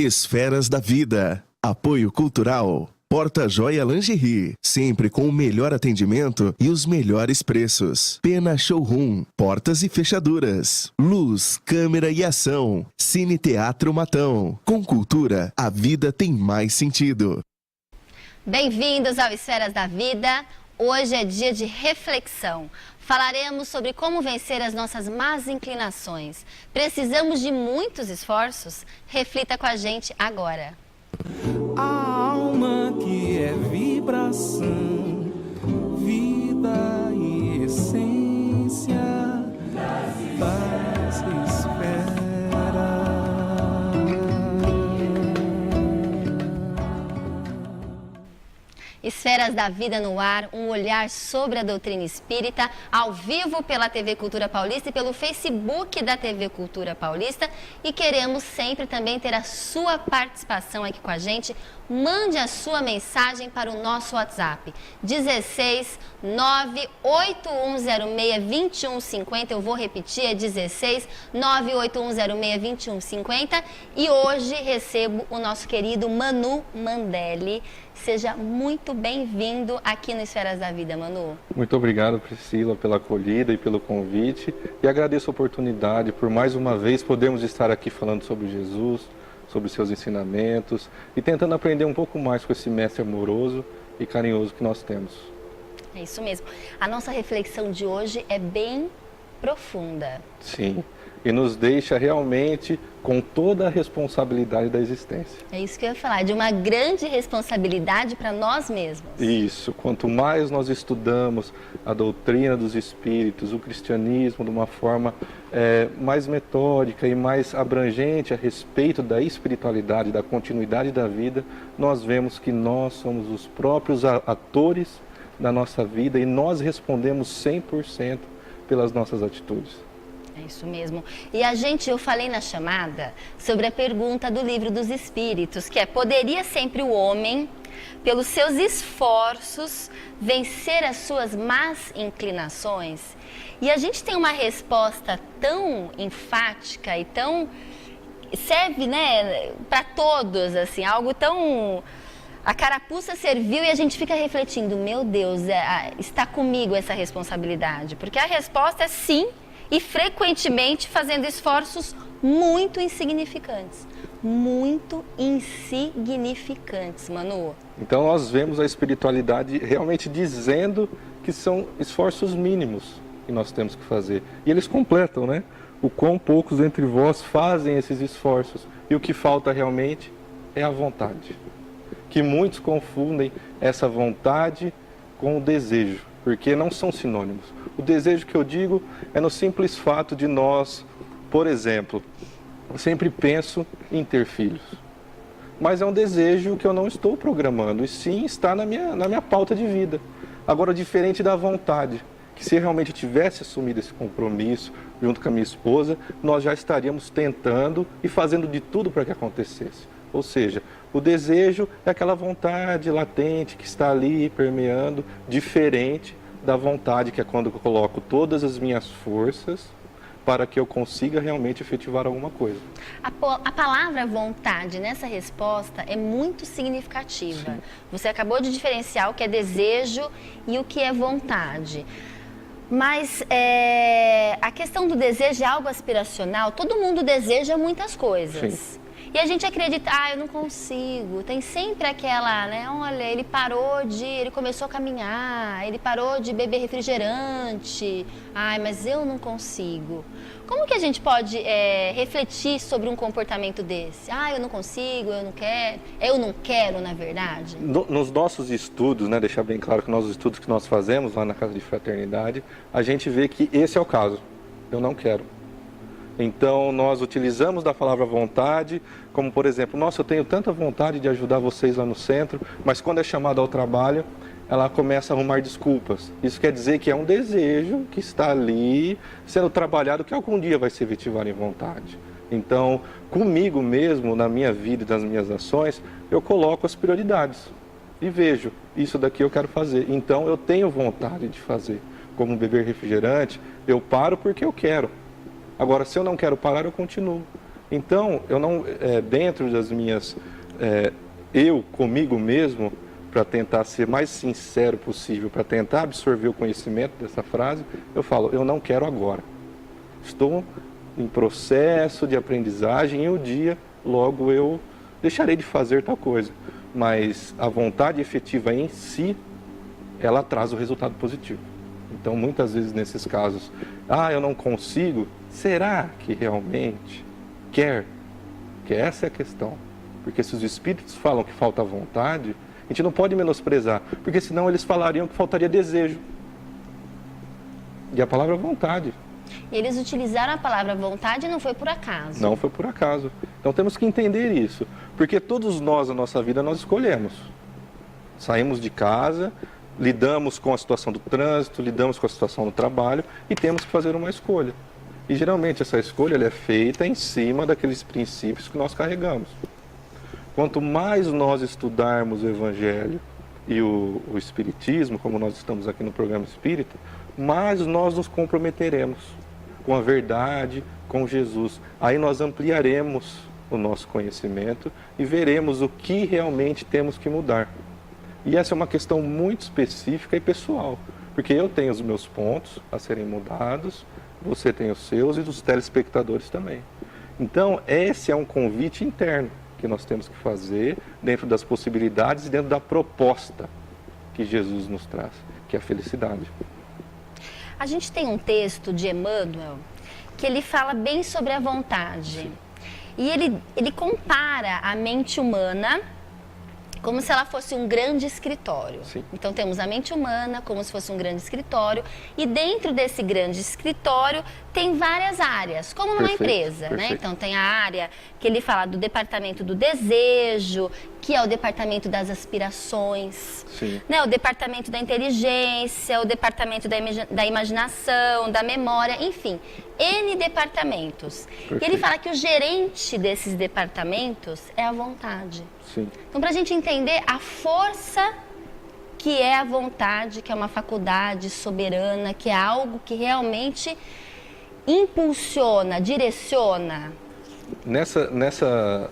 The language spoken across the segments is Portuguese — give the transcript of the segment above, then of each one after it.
Esferas da Vida. Apoio Cultural. Porta Joia Lingerie, sempre com o melhor atendimento e os melhores preços. Pena Showroom, portas e fechaduras. Luz, câmera e ação. Cine Teatro Matão. Com cultura, a vida tem mais sentido. Bem-vindos ao Esferas da Vida. Hoje é dia de reflexão. Falaremos sobre como vencer as nossas más inclinações. Precisamos de muitos esforços? Reflita com a gente agora. A alma que é vibração, vida e essência das esferas. Esferas da Vida no ar, um olhar sobre a doutrina espírita, ao vivo pela TV Cultura Paulista e pelo Facebook da TV Cultura Paulista. E queremos sempre também ter a sua participação aqui com a gente. Mande a sua mensagem para o nosso WhatsApp, 16 98106 2150. Eu vou repetir, é 16 98106 2150. E hoje recebo o nosso querido Manu Mandelli. Seja muito bem-vindo aqui no Esferas da Vida, Manu. Muito obrigado, Priscila, pela acolhida e pelo convite. E agradeço a oportunidade por mais uma vez podermos estar aqui falando sobre Jesus, sobre seus ensinamentos e tentando aprender um pouco mais com esse mestre amoroso e carinhoso que nós temos. É isso mesmo. A nossa reflexão de hoje é bem profunda. Sim, e nos deixa realmente com toda a responsabilidade da existência. É isso que eu ia falar, de uma grande responsabilidade para nós mesmos. Isso, quanto mais nós estudamos a doutrina dos espíritos, o cristianismo de uma forma mais metódica e mais abrangente a respeito da espiritualidade, da continuidade da vida, nós vemos que nós somos os próprios atores da nossa vida e nós respondemos 100% pelas nossas atitudes. É isso mesmo. E eu falei na chamada sobre a pergunta do Livro dos Espíritos, que é: poderia sempre o homem, pelos seus esforços, vencer as suas más inclinações? E a gente tem uma resposta tão enfática e tão... serve, né, para todos, assim, algo tão... A carapuça serviu e a gente fica refletindo, meu Deus, está comigo essa responsabilidade? Porque a resposta é sim, e frequentemente fazendo esforços muito insignificantes. Muito insignificantes, Manu. Então nós vemos a espiritualidade realmente dizendo que são esforços mínimos que nós temos que fazer. E eles completam, né? O quão poucos entre vós fazem esses esforços. E o que falta realmente é a vontade. Que muitos confundem essa vontade com o desejo, porque não são sinônimos. O desejo que eu digo é no simples fato de nós, por exemplo, eu sempre penso em ter filhos. Mas é um desejo que eu não estou programando, e sim está na minha pauta de vida. Agora, diferente da vontade, que se realmente eu tivesse assumido esse compromisso junto com a minha esposa, nós já estaríamos tentando e fazendo de tudo para que acontecesse. Ou seja, o desejo é aquela vontade latente que está ali permeando, diferente da vontade, que é quando eu coloco todas as minhas forças para que eu consiga realmente efetivar alguma coisa. A palavra vontade nessa resposta é muito significativa. Sim. Você acabou de diferenciar o que é desejo e o que é vontade. Mas a questão do desejo é algo aspiracional. Todo mundo deseja muitas coisas. Sim. E a gente acredita, eu não consigo. Tem sempre aquela, né? Olha, ele começou a caminhar, ele parou de beber refrigerante. Mas eu não consigo. Como que a gente pode refletir sobre um comportamento desse? Eu não consigo, eu não quero. Eu não quero, na verdade. Nos nossos estudos, né? Deixar bem claro que nos estudos que nós fazemos lá na Casa de Fraternidade, a gente vê que esse é o caso. Eu não quero. Então, nós utilizamos da palavra vontade, como por exemplo, nossa, eu tenho tanta vontade de ajudar vocês lá no centro, mas quando é chamada ao trabalho, ela começa a arrumar desculpas. Isso quer dizer que é um desejo que está ali sendo trabalhado, que algum dia vai se efetivar em vontade. Então, comigo mesmo, na minha vida e nas minhas ações, eu coloco as prioridades e vejo, isso daqui eu quero fazer. Então, eu tenho vontade de fazer. Como beber refrigerante, eu paro porque eu quero. Agora, se eu não quero parar, eu continuo. Então, eu não, dentro das minhas, eu comigo mesmo, para tentar ser mais sincero possível, para tentar absorver o conhecimento dessa frase, eu falo, eu não quero agora. Estou em processo de aprendizagem e um dia, logo eu deixarei de fazer tal coisa. Mas a vontade efetiva em si, ela traz o resultado positivo. Então, muitas vezes nesses casos, eu não consigo, será que realmente quer? Que essa é a questão. Porque se os espíritos falam que falta vontade, a gente não pode menosprezar, porque senão eles falariam que faltaria desejo. E a palavra vontade. E eles utilizaram a palavra vontade e não foi por acaso. Não foi por acaso. Então temos que entender isso. Porque todos nós, na nossa vida, nós escolhemos. Saímos de casa, lidamos com a situação do trânsito, lidamos com a situação do trabalho e temos que fazer uma escolha. E geralmente essa escolha ela é feita em cima daqueles princípios que nós carregamos. Quanto mais nós estudarmos o Evangelho e o Espiritismo, como nós estamos aqui no programa Espírita, mais nós nos comprometeremos com a verdade, com Jesus. Aí nós ampliaremos o nosso conhecimento e veremos o que realmente temos que mudar. E essa é uma questão muito específica e pessoal, porque eu tenho os meus pontos a serem mudados, você tem os seus e os telespectadores também. Então, esse é um convite interno que nós temos que fazer dentro das possibilidades e dentro da proposta que Jesus nos traz, que é a felicidade. A gente tem um texto de Emmanuel que ele fala bem sobre a vontade. Sim. E ele compara a mente humana como se ela fosse um grande escritório. Sim. Então temos a mente humana como se fosse um grande escritório e dentro desse grande escritório tem várias áreas, como numa empresa, né? Então tem a área que ele fala do departamento do desejo, que é o departamento das aspirações, né? O departamento da inteligência, o departamento da imaginação, da memória, enfim, N departamentos. E ele fala que o gerente desses departamentos é a vontade. Sim. Então, para a gente entender a força que é a vontade, que é uma faculdade soberana, que é algo que realmente impulsiona, direciona. Nessa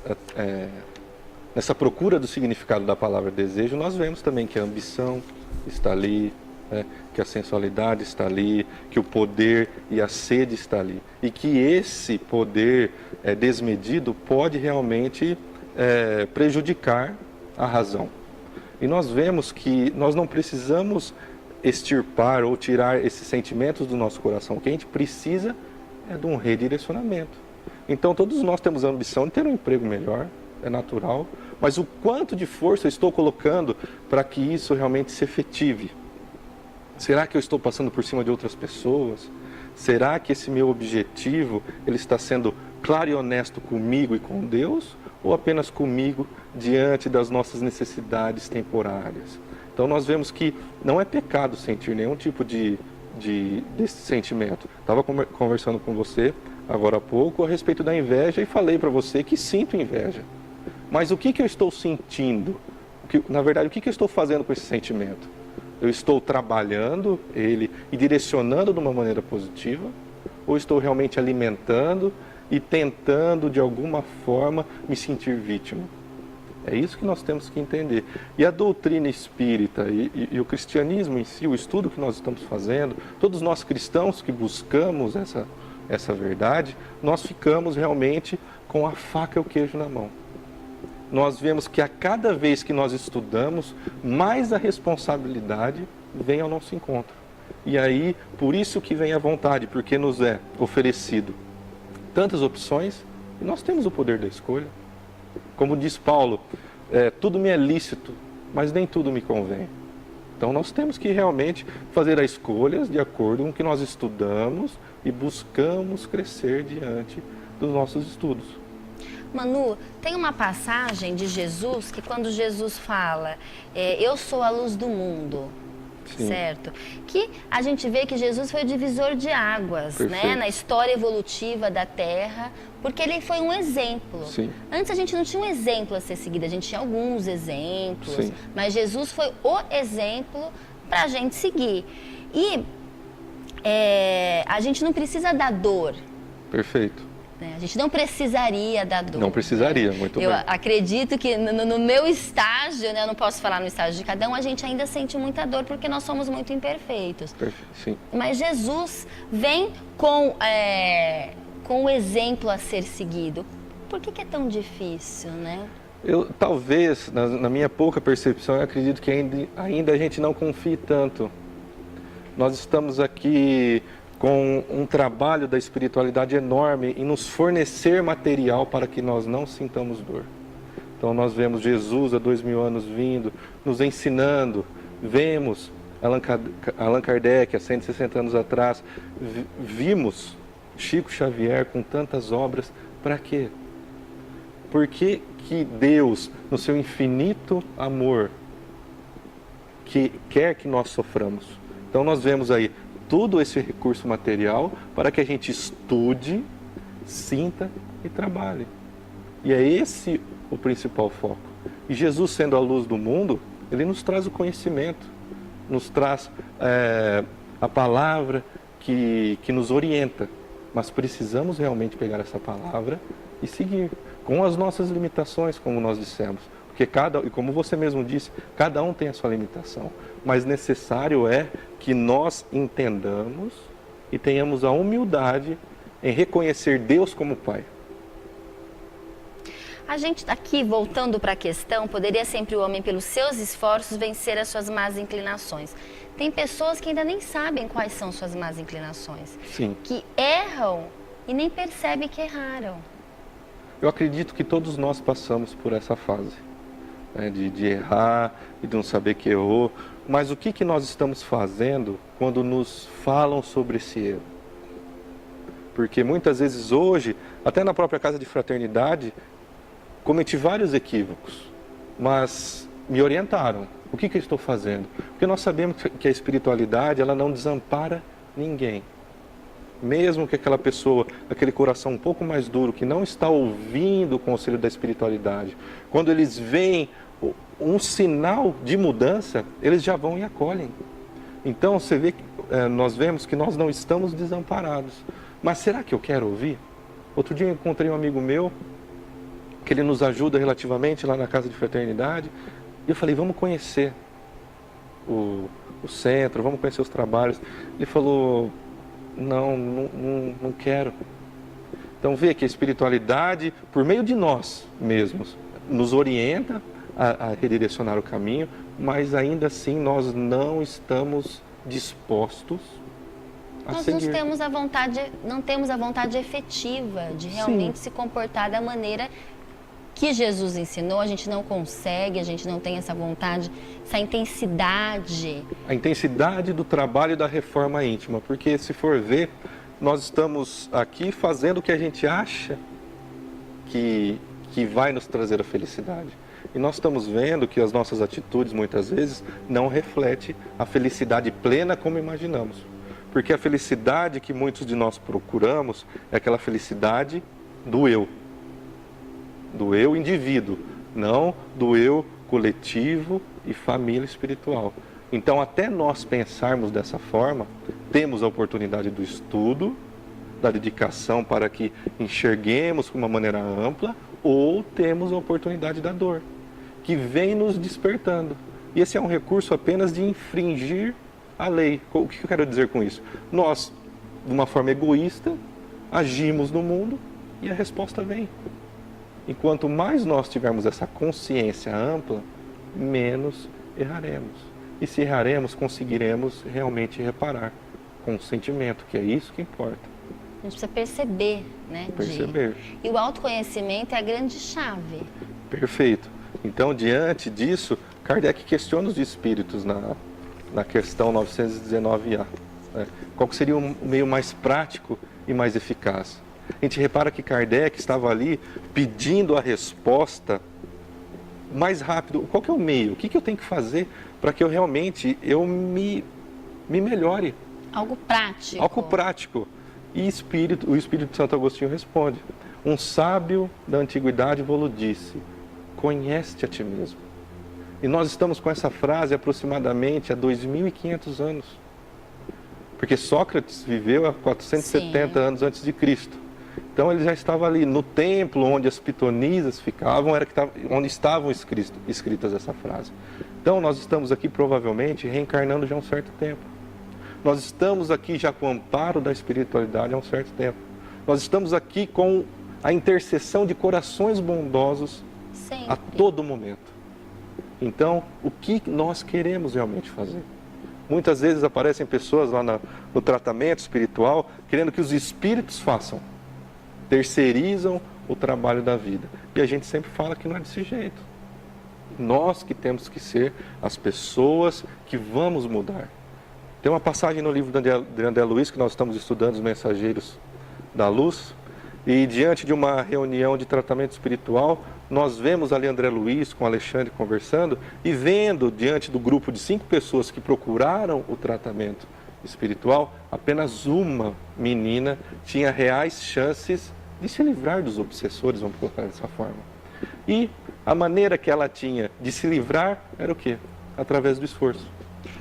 procura do significado da palavra desejo, nós vemos também que a ambição está ali, que a sensualidade está ali, que o poder e a sede está ali. E que esse poder desmedido pode realmente prejudicar a razão. E nós vemos que nós não precisamos extirpar ou tirar esses sentimentos do nosso coração. O que a gente precisa é de um redirecionamento. Então todos nós temos a ambição de ter um emprego melhor, é natural, mas o quanto de força eu estou colocando para que isso realmente se efetive? Será que eu estou passando por cima de outras pessoas? Será que esse meu objetivo ele está sendo claro e honesto comigo e com Deus? Ou apenas comigo diante das nossas necessidades temporárias? Então nós vemos que não é pecado sentir nenhum tipo desse sentimento. Estava conversando com você agora há pouco a respeito da inveja e falei para você que sinto inveja. Mas o que eu estou sentindo? Na verdade, o que eu estou fazendo com esse sentimento? Eu estou trabalhando ele e direcionando de uma maneira positiva? Ou estou realmente alimentando e tentando, de alguma forma, me sentir vítima? É isso que nós temos que entender. E a doutrina espírita e o cristianismo em si, o estudo que nós estamos fazendo, todos nós cristãos que buscamos essa verdade, nós ficamos realmente com a faca e o queijo na mão. Nós vemos que a cada vez que nós estudamos, mais a responsabilidade vem ao nosso encontro. E aí, por isso que vem a vontade, porque nos é oferecido tantas opções e nós temos o poder da escolha. Como diz Paulo, tudo me é lícito, mas nem tudo me convém. Então nós temos que realmente fazer as escolhas de acordo com o que nós estudamos e buscamos crescer diante dos nossos estudos. Manu, tem uma passagem de Jesus que quando Jesus fala, eu sou a luz do mundo, sim, certo? Que a gente vê que Jesus foi o divisor de águas, né, na história evolutiva da Terra, porque ele foi um exemplo. Sim. Antes a gente não tinha um exemplo a ser seguido, a gente tinha alguns exemplos, sim, mas Jesus foi o exemplo para a gente seguir. E a gente não precisa da dor. Perfeito. né? A gente não precisaria da dor. Não precisaria, muito Eu bem. acredito que no meu estágio, né, eu não posso falar no estágio de cada um, a gente ainda sente muita dor porque nós somos muito imperfeitos. Perfeito, sim. Mas Jesus vem com o exemplo a ser seguido. Por que é tão difícil, né? Talvez, na minha pouca percepção, eu acredito que ainda a gente não confie tanto. Nós estamos aqui com um trabalho da espiritualidade enorme em nos fornecer material para que nós não sintamos dor. Então nós vemos Jesus há 2000 anos vindo, nos ensinando, vemos Allan Kardec há 160 anos atrás, vimos Chico Xavier com tantas obras, para quê? Por que Deus, no seu infinito amor, que quer que nós soframos? Então nós vemos aí todo esse recurso material para que a gente estude, sinta e trabalhe. E é esse o principal foco. E Jesus, sendo a luz do mundo, ele nos traz o conhecimento, nos traz a palavra que nos orienta. Mas precisamos realmente pegar essa palavra e seguir, com as nossas limitações, como nós dissemos. Porque e como você mesmo disse, cada um tem a sua limitação. Mas necessário é que nós entendamos e tenhamos a humildade em reconhecer Deus como Pai. A gente aqui, voltando para a questão, poderia sempre o homem, pelos seus esforços, vencer as suas más inclinações. Tem pessoas que ainda nem sabem quais são suas más inclinações. Sim. Que erram e nem percebem que erraram. Eu acredito que todos nós passamos por essa fase, né, de errar e de não saber que errou. Mas o que nós estamos fazendo quando nos falam sobre esse erro? Porque muitas vezes hoje, até na própria casa de fraternidade, cometi vários equívocos, mas me orientaram. O que eu estou fazendo? Porque nós sabemos que a espiritualidade, ela não desampara ninguém. Mesmo que aquela pessoa, aquele coração um pouco mais duro, que não está ouvindo o conselho da espiritualidade, quando eles veem um sinal de mudança, eles já vão e acolhem. Então, você vê que nós vemos que nós não estamos desamparados. Mas será que eu quero ouvir? Outro dia eu encontrei um amigo meu, que ele nos ajuda relativamente lá na casa de fraternidade, e eu falei, vamos conhecer o centro, vamos conhecer os trabalhos. Ele falou, não quero. Então vê que a espiritualidade, por meio de nós mesmos, nos orienta a redirecionar o caminho, mas ainda assim nós não estamos dispostos a nós seguir. Não temos a vontade efetiva de realmente se comportar da maneira que Jesus ensinou. A gente não consegue, a gente não tem essa vontade, essa intensidade. A intensidade do trabalho da reforma íntima, porque se for ver, nós estamos aqui fazendo o que a gente acha que vai nos trazer a felicidade. E nós estamos vendo que as nossas atitudes, muitas vezes, não refletem a felicidade plena como imaginamos. Porque a felicidade que muitos de nós procuramos é aquela felicidade do eu indivíduo, não do eu coletivo e família espiritual. Então, até nós pensarmos dessa forma, temos a oportunidade do estudo, da dedicação para que enxerguemos de uma maneira ampla, ou temos a oportunidade da dor, que vem nos despertando. E esse é um recurso apenas de infringir a lei. O que eu quero dizer com isso? Nós, de uma forma egoísta, agimos no mundo e a resposta vem. E quanto mais nós tivermos essa consciência ampla, menos erraremos. E se erraremos, conseguiremos realmente reparar com o sentimento, que é isso que importa. A gente precisa perceber, né? Perceber. E o autoconhecimento é a grande chave. Perfeito. Então, diante disso, Kardec questiona os espíritos na questão 919A. Né? Qual que seria o meio mais prático e mais eficaz? A gente repara que Kardec estava ali pedindo a resposta mais rápido. Qual que é o meio? O que eu tenho que fazer para que eu realmente me melhore? Algo prático. Algo prático. E o Espírito de Santo Agostinho responde. Um sábio da antiguidade vos disse, conhece-te a ti mesmo. E nós estamos com essa frase aproximadamente há 2.500 anos. Porque Sócrates viveu há 470 anos antes de Cristo. Então ele já estava ali no templo onde as pitonisas ficavam, onde estavam escritas essa frase. Então nós estamos aqui provavelmente reencarnando já há um certo tempo. Nós estamos aqui já com o amparo da espiritualidade há um certo tempo. Nós estamos aqui com a intercessão de corações bondosos Sempre. a todo momento. Então, o que nós queremos realmente fazer? Muitas vezes aparecem pessoas lá no tratamento espiritual querendo que os espíritos façam. Terceirizam o trabalho da vida. E a gente sempre fala que não é desse jeito. Nós que temos que ser as pessoas que vamos mudar. Tem uma passagem no livro de André Luiz, que nós estamos estudando, Os Mensageiros da Luz, e diante de uma reunião de tratamento espiritual, nós vemos ali André Luiz com Alexandre conversando e vendo, diante do grupo de 5 pessoas que procuraram o tratamento espiritual, apenas uma menina tinha reais chances de se livrar dos obsessores, vamos colocar dessa forma. E a maneira que ela tinha de se livrar era o quê? Através do esforço.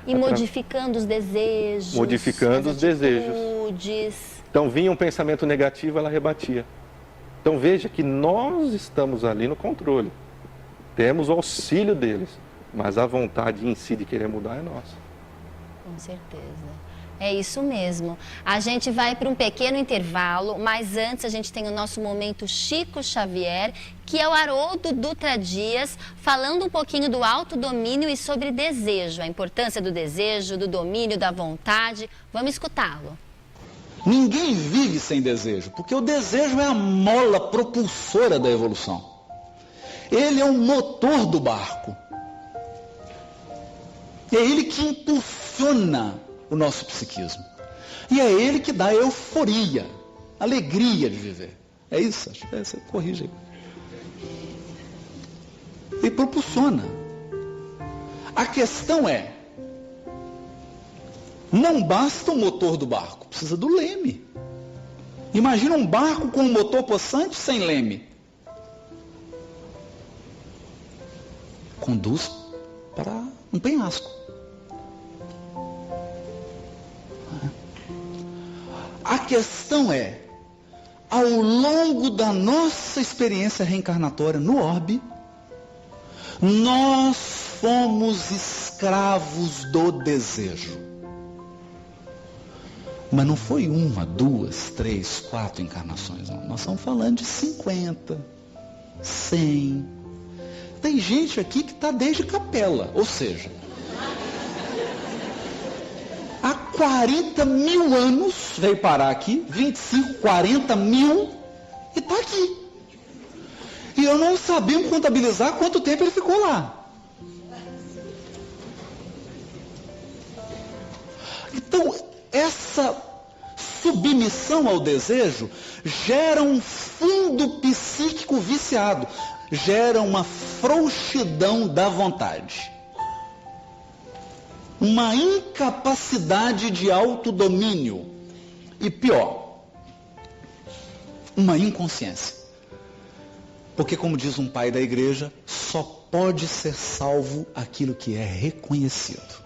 E modificando os desejos. Modificando os desejos. Então vinha um pensamento negativo, ela rebatia. Então veja que nós estamos ali no controle. Temos o auxílio deles, mas a vontade em si de querer mudar é nossa. Com certeza. É isso mesmo. A gente vai para um pequeno intervalo, mas antes a gente tem o nosso momento Chico Xavier, que é o Haroldo Dutra Dias, falando um pouquinho do autodomínio e sobre desejo, a importância do desejo, do domínio, da vontade. Vamos escutá-lo. Ninguém vive sem desejo, porque o desejo é a mola propulsora da evolução. Ele é o motor do barco. É ele que impulsiona o nosso psiquismo. E é ele que dá euforia, alegria de viver. É isso? Acho que você corrige aí. E propulsiona. A questão é, não basta o motor do barco, precisa do leme. Imagina um barco com um motor possante sem leme. Conduz para um penhasco. A questão é, ao longo da nossa experiência reencarnatória no orbe, nós fomos escravos do desejo. Mas não foi 1, 2, 3, 4 encarnações, não. Nós estamos falando de 50, 100. Tem gente aqui que está desde capela, ou seja, há 40 mil anos veio parar aqui, 25, 40 mil, e está aqui. E eu não sabia contabilizar quanto tempo ele ficou lá. Então, essa submissão ao desejo gera um fundo psíquico viciado, gera uma frouxidão da vontade, uma incapacidade de autodomínio e pior, uma inconsciência. Porque, como diz um pai da igreja, só pode ser salvo aquilo que é reconhecido.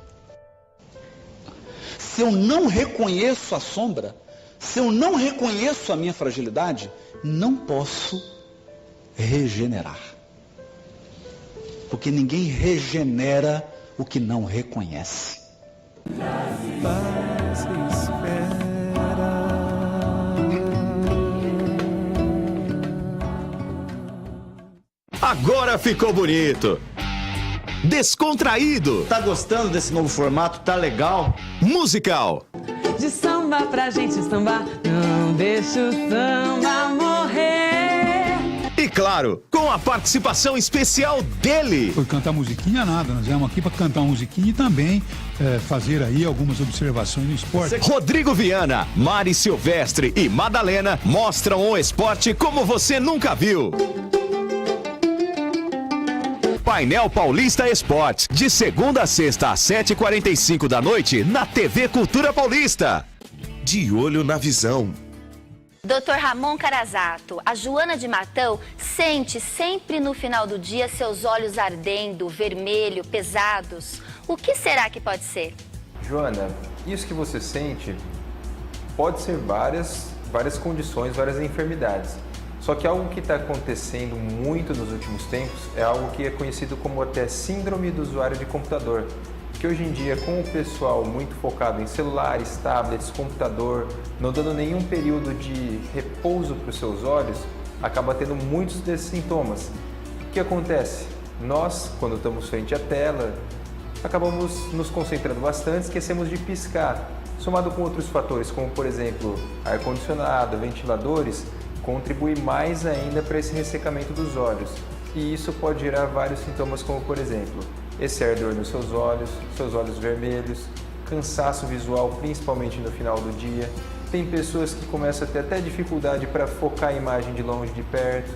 Se eu não reconheço a sombra, se eu não reconheço a minha fragilidade, não posso regenerar. Porque ninguém regenera o que não reconhece. Mas espera. Agora ficou bonito. Descontraído. Tá gostando desse novo formato? Tá legal? Musical. De samba pra gente sambar, não deixa o samba morrer. E claro, com a participação especial dele. Foi cantar musiquinha nada, nós viemos aqui para cantar uma musiquinha e também fazer aí algumas observações no esporte. Rodrigo Viana, Mari Silvestre e Madalena mostram o esporte como você nunca viu. Painel Paulista Esportes, de segunda a sexta às 7h45 da noite, na TV Cultura Paulista. De olho na visão. Dr. Ramon Carazato, a Joana de Matão sente sempre no final do dia seus olhos ardendo, vermelho, pesados. O que será que pode ser? Joana, isso que você sente pode ser várias várias condições, várias enfermidades. Só que algo que está acontecendo muito nos últimos tempos é algo que é conhecido como até síndrome do usuário de computador, que hoje em dia, com o pessoal muito focado em celulares, tablets, computador, não dando nenhum período de repouso para os seus olhos, acaba tendo muitos desses sintomas. O que acontece? Nós, quando estamos frente à tela, acabamos nos concentrando bastante, esquecemos de piscar. Somado com outros fatores, como por exemplo, ar-condicionado, ventiladores, contribui mais ainda para esse ressecamento dos olhos. E isso pode gerar vários sintomas, como por exemplo, esse ardor nos seus olhos vermelhos, cansaço visual, principalmente no final do dia. Tem pessoas que começam a ter até dificuldade para focar a imagem de longe, de perto.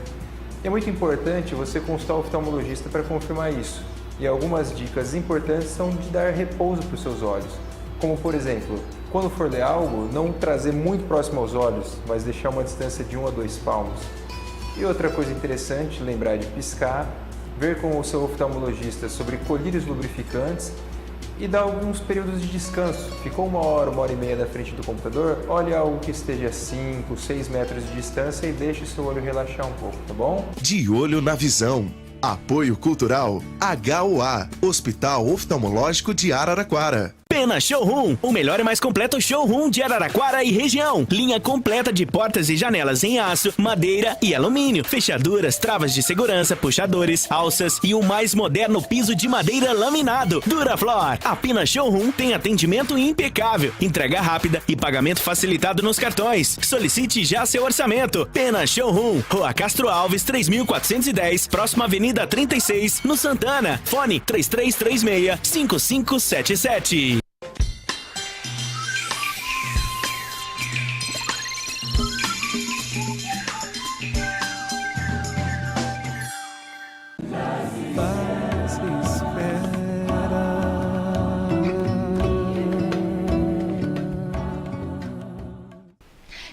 É muito importante você consultar o oftalmologista para confirmar isso. E algumas dicas importantes são de dar repouso para os seus olhos. Como por exemplo, quando for ler algo, não trazer muito próximo aos olhos, mas deixar uma distância de 1 a 2 palmos. E outra coisa interessante, lembrar de piscar, ver com o seu oftalmologista sobre colírios lubrificantes e dar alguns períodos de descanso. Ficou 1 hora e meia na frente do computador, olhe algo que esteja a 5, 6 metros de distância e deixe o seu olho relaxar um pouco, tá bom? De olho na visão. Apoio Cultural HUA, Hospital Oftalmológico de Araraquara. Pena Showroom, o melhor e mais completo showroom de Araraquara e região. Linha completa de portas e janelas em aço, madeira e alumínio. Fechaduras, travas de segurança, puxadores, alças e o mais moderno piso de madeira laminado. Duraflor. A Pena Showroom tem atendimento impecável, entrega rápida e pagamento facilitado nos cartões. Solicite já seu orçamento. Pena Showroom, Rua Castro Alves, 3410, próxima Avenida 36, no Santana. Fone 3336-5577.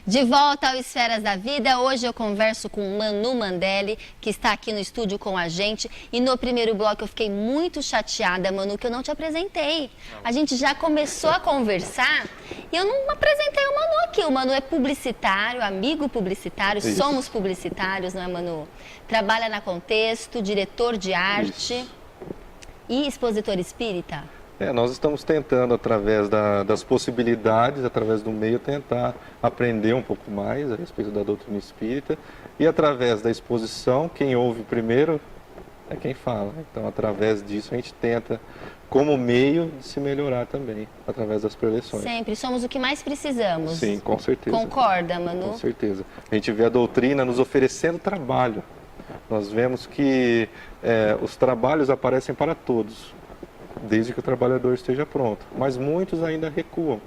De volta ao Esferas da Vida, hoje eu converso com Manu Mandelli, que está aqui no estúdio com a gente. E no primeiro bloco eu fiquei muito chateada, Manu, que eu não te apresentei. A gente já começou a conversar e eu não apresentei o Manu aqui. O Manu é publicitário, amigo publicitário, Isso. somos publicitários, não é, Manu? Trabalha na Contexto, diretor de arte e expositor espírita. Nós estamos tentando, através das possibilidades, através do meio, tentar aprender um pouco mais a respeito da doutrina espírita. E através da exposição, quem ouve primeiro é quem fala. Então, através disso, a gente tenta, como meio, de se melhorar também, através das preleções. Sempre, somos o que mais precisamos. Sim, com certeza. Concorda, Manu? Com certeza. A gente vê a doutrina nos oferecendo trabalho. Nós vemos que os trabalhos aparecem para todos, desde que o trabalhador esteja pronto. Mas muitos ainda recuam.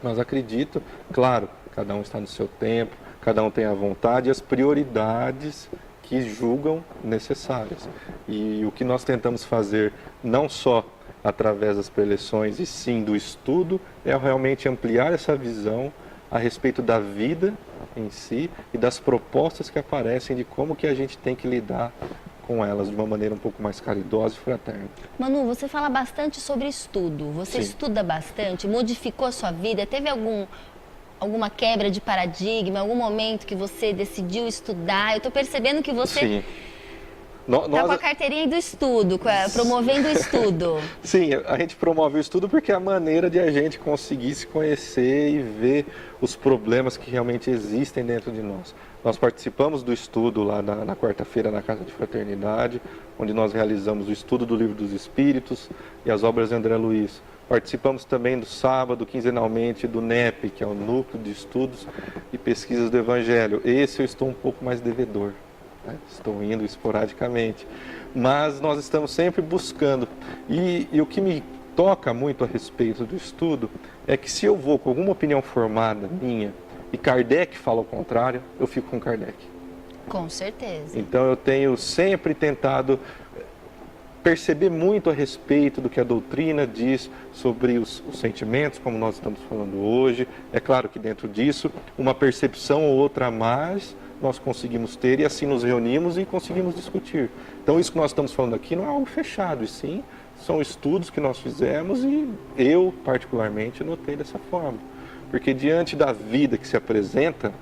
Mas acredito, claro, cada um está no seu tempo, cada um tem a vontade e as prioridades que julgam necessárias. E o que nós tentamos fazer, não só através das preleções, e sim do estudo, é realmente ampliar essa visão a respeito da vida em si e das propostas que aparecem de como que a gente tem que lidar com elas de uma maneira um pouco mais caridosa e fraterna. Manu, você fala bastante sobre estudo. Você Sim. estuda bastante, modificou a sua vida? Teve alguma quebra de paradigma, algum momento que você decidiu estudar? Eu estou percebendo que você Sim. está com a carteirinha do estudo, promovendo o estudo. Sim, a gente promove o estudo porque é a maneira de a gente conseguir se conhecer e ver os problemas que realmente existem dentro de nós. Nós participamos do estudo lá na quarta-feira na Casa de Fraternidade, onde nós realizamos o estudo do Livro dos Espíritos e as obras de André Luiz. Participamos também do sábado, quinzenalmente, do NEP, que é o Núcleo de Estudos e Pesquisas do Evangelho. Esse eu estou um pouco mais devedor. Estou indo esporadicamente, mas nós estamos sempre buscando. E o que me toca muito a respeito do estudo é que se eu vou com alguma opinião formada minha e Kardec fala o contrário, eu fico com Kardec. Com certeza. Então eu tenho sempre tentado perceber muito a respeito do que a doutrina diz sobre os sentimentos, como nós estamos falando hoje. É claro que dentro disso, uma percepção ou outra a mais nós conseguimos ter e assim nos reunimos e conseguimos discutir. Então isso que nós estamos falando aqui não é algo fechado, e sim São estudos que nós fizemos e eu, particularmente, notei dessa forma. Porque diante da vida que se apresenta,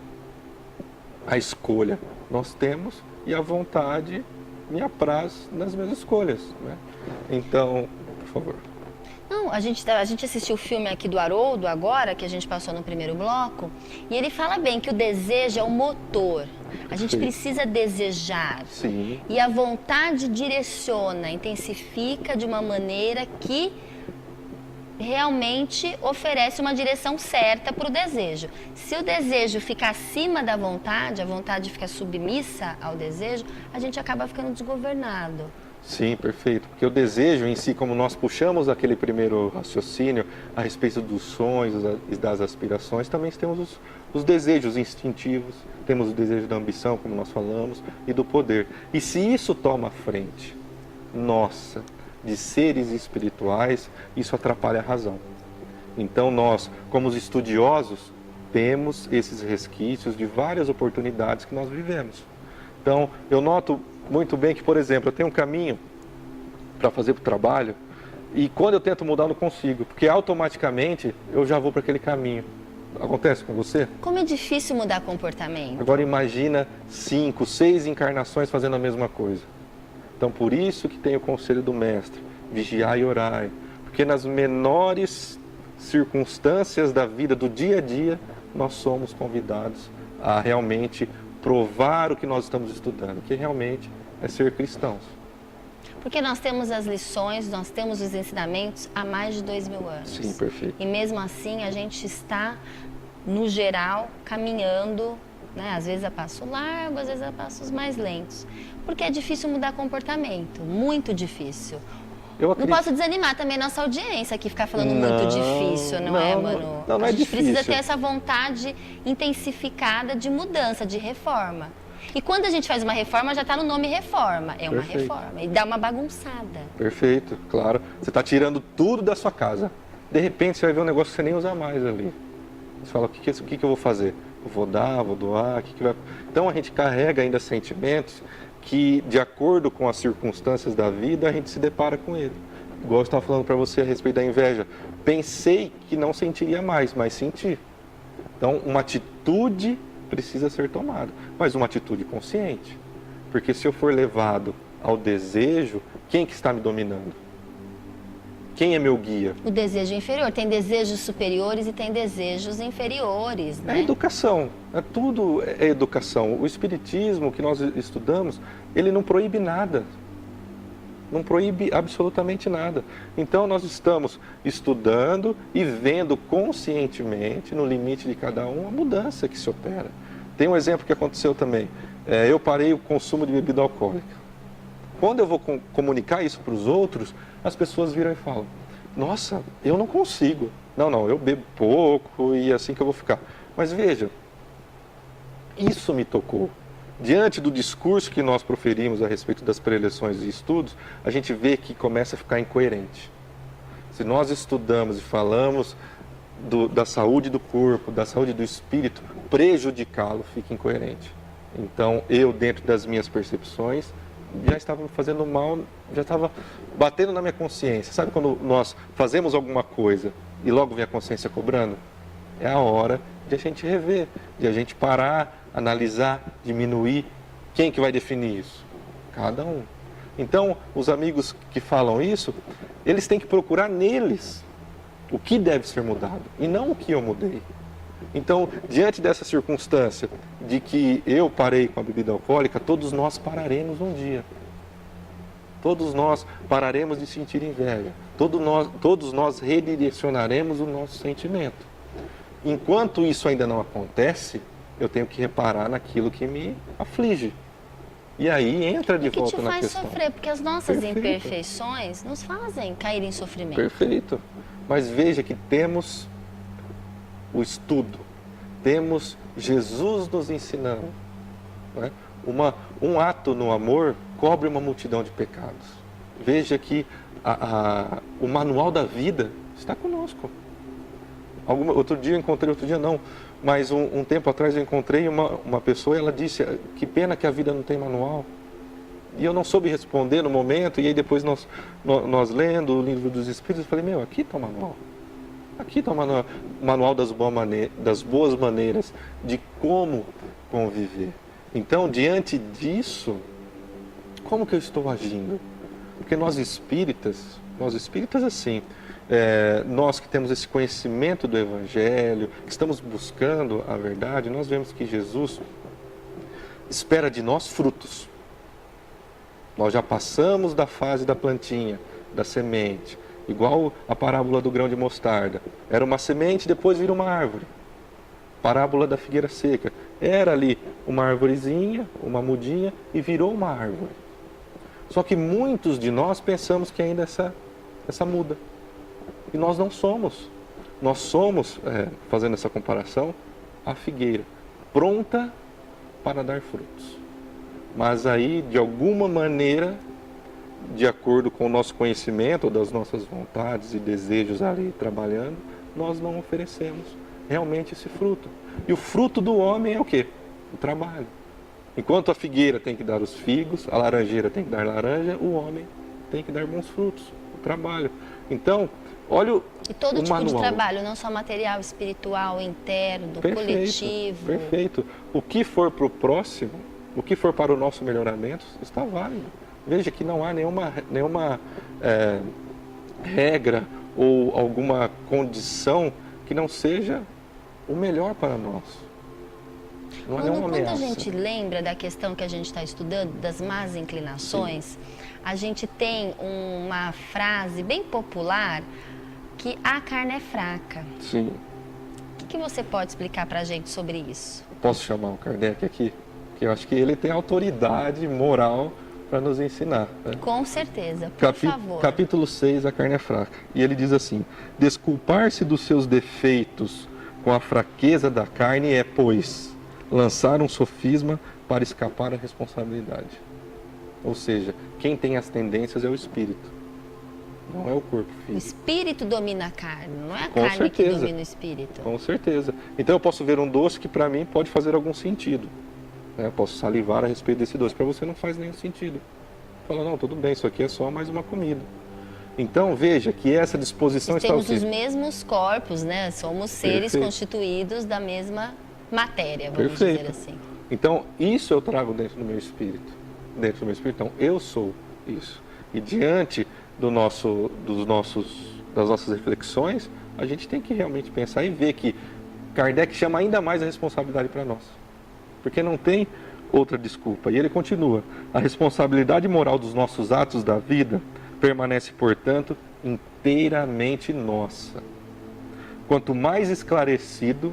a escolha nós temos e a vontade me apraz nas minhas escolhas, né? Então, por favor. Não, a gente assistiu o filme aqui do Haroldo agora, que a gente passou no primeiro bloco, e ele fala bem que o desejo é o motor. A gente precisa desejar. Sim. E a vontade direciona, intensifica de uma maneira que realmente oferece uma direção certa para o desejo. Se o desejo fica acima da vontade, a vontade fica submissa ao desejo, a gente acaba ficando desgovernado. Sim, perfeito. Porque o desejo em si, como nós puxamos aquele primeiro raciocínio a respeito dos sonhos e das aspirações, também temos os desejos instintivos, temos o desejo da ambição, como nós falamos, e do poder. E se isso toma frente, nossa, de seres espirituais, isso atrapalha a razão. Então nós, como os estudiosos, temos esses resquícios de várias oportunidades que nós vivemos. Então, eu noto muito bem que, por exemplo, eu tenho um caminho para fazer para o trabalho e quando eu tento mudar eu não consigo, porque automaticamente eu já vou para aquele caminho. Acontece com você? Como é difícil mudar comportamento. Agora imagina 5, 6 encarnações fazendo a mesma coisa. Então por isso que tem o conselho do mestre, vigiai e orai, porque nas menores circunstâncias da vida, do dia a dia, nós somos convidados a realmente provar o que nós estamos estudando, que realmente é ser cristãos. Porque nós temos as lições, nós temos os ensinamentos há mais de 2000 anos. Sim, perfeito. E mesmo assim a gente está, no geral, caminhando, né? Às vezes a passo largo, às vezes a passos mais lentos. Porque é difícil mudar comportamento, muito difícil. Não posso desanimar também nossa audiência aqui, ficar falando muito difícil, não é, Manu? Não a é gente difícil. precisa ter essa vontade intensificada de mudança, de reforma. E quando a gente faz uma reforma, já está no nome reforma. É uma reforma. E dá uma bagunçada. Perfeito, claro. Você está tirando tudo da sua casa. De repente você vai ver um negócio que você nem usa mais ali. Você fala, o que eu vou fazer? Eu vou dar, vou doar, o que vai... Então a gente carrega ainda sentimentos que, de acordo com as circunstâncias da vida, a gente se depara com ele. Igual eu estava falando para você a respeito da inveja. Pensei que não sentiria mais, mas senti. Então, uma atitude precisa ser tomada, mas uma atitude consciente. Porque se eu for levado ao desejo, quem que está me dominando? Quem é meu guia? O desejo inferior. Tem desejos superiores e tem desejos inferiores, né? É educação. Tudo é educação. O espiritismo que nós estudamos, ele não proíbe nada. Não proíbe absolutamente nada. Então nós estamos estudando e vendo conscientemente, no limite de cada um, a mudança que se opera. Tem um exemplo que aconteceu também. Eu parei o consumo de bebida alcoólica. Quando eu vou comunicar isso para os outros, as pessoas viram e falam, nossa, eu não consigo. Não, eu bebo pouco e é assim que eu vou ficar. Mas veja, isso me tocou. Diante do discurso que nós proferimos a respeito das preleções e estudos, a gente vê que começa a ficar incoerente. Se nós estudamos e falamos da saúde do corpo, da saúde do espírito, prejudicá-lo fica incoerente. Então, eu, dentro das minhas percepções, já estava me fazendo mal, já estava batendo na minha consciência. Sabe quando nós fazemos alguma coisa e logo vem a consciência cobrando? É a hora de a gente rever, de a gente parar, analisar, diminuir. Quem que vai definir isso? Cada um. Então, os amigos que falam isso, eles têm que procurar neles o que deve ser mudado e não o que eu mudei. Então, diante dessa circunstância de que eu parei com a bebida alcoólica, todos nós pararemos um dia. Todos nós pararemos de sentir inveja. Todos nós redirecionaremos o nosso sentimento. Enquanto isso ainda não acontece, eu tenho que reparar naquilo que me aflige. E aí entra de volta na questão. Que te faz sofrer, porque as nossas imperfeições nos fazem cair em sofrimento. Perfeito. Mas veja que temos o estudo, temos Jesus nos ensinando. Né? Um ato no amor cobre uma multidão de pecados. Veja que o manual da vida está conosco. Outro dia não, mas um tempo atrás eu encontrei uma pessoa e ela disse, que pena que a vida não tem manual. E eu não soube responder no momento, e aí depois nós lendo o livro dos Espíritos, eu falei, aqui está o manual. Aqui está o manual das boas maneiras de como conviver. Então, diante disso, como que eu estou agindo? Porque nós espíritas assim, nós que temos esse conhecimento do Evangelho, que estamos buscando a verdade, nós vemos que Jesus espera de nós frutos. Nós já passamos da fase da plantinha, da semente, igual a parábola do grão de mostarda. Era uma semente, depois vira uma árvore. Parábola da figueira seca. Era ali uma arvorezinha, uma mudinha e virou uma árvore. Só que muitos de nós pensamos que ainda essa muda. E nós não somos. Nós somos, fazendo essa comparação, a figueira, pronta para dar frutos. Mas aí, de alguma maneira, de acordo com o nosso conhecimento, ou das nossas vontades e desejos ali trabalhando, nós não oferecemos realmente esse fruto. E o fruto do homem é o quê? O trabalho. Enquanto a figueira tem que dar os figos, a laranjeira tem que dar laranja, o homem tem que dar bons frutos, o trabalho. Então, olha o E todo tipo manual. de trabalho, não só material, espiritual, interno, coletivo. Perfeito. O que for para o próximo, o que for para o nosso melhoramento, está válido. Veja que não há nenhuma regra ou alguma condição que não seja o melhor para nós. Não é nenhuma ameaça. Quando a gente lembra da questão que a gente está estudando, das más inclinações, a gente tem uma frase bem popular que a carne é fraca. Sim. O que você pode explicar para a gente sobre isso? Posso chamar o Kardec aqui? Porque eu acho que ele tem autoridade moral para nos ensinar. Né? Com certeza, por favor. Capítulo 6, a carne é fraca. E ele diz assim, desculpar-se dos seus defeitos com a fraqueza da carne é, pois, lançar um sofisma para escapar à responsabilidade. Ou seja, quem tem as tendências é o espírito, não é o corpo físico. O espírito domina a carne, não é a Com carne certeza. que domina o espírito. Com certeza. Então eu posso ver um doce que para mim pode fazer algum sentido. Eu posso salivar a respeito desse doce. Para você não faz nenhum sentido. Fala, não, tudo bem, isso aqui é só mais uma comida. Então veja que essa disposição está... Temos os mesmos corpos, né? Somos seres Perfeito. Constituídos da mesma matéria, vamos Perfeito. dizer assim. Então isso eu trago dentro do meu espírito. Dentro do meu espírito, então eu sou isso. E diante das nossas reflexões, a gente tem que realmente pensar e ver que Kardec chama ainda mais a responsabilidade para nós. Porque não tem outra desculpa. E ele continua, a responsabilidade moral dos nossos atos da vida permanece, portanto, inteiramente nossa. Quanto mais esclarecido,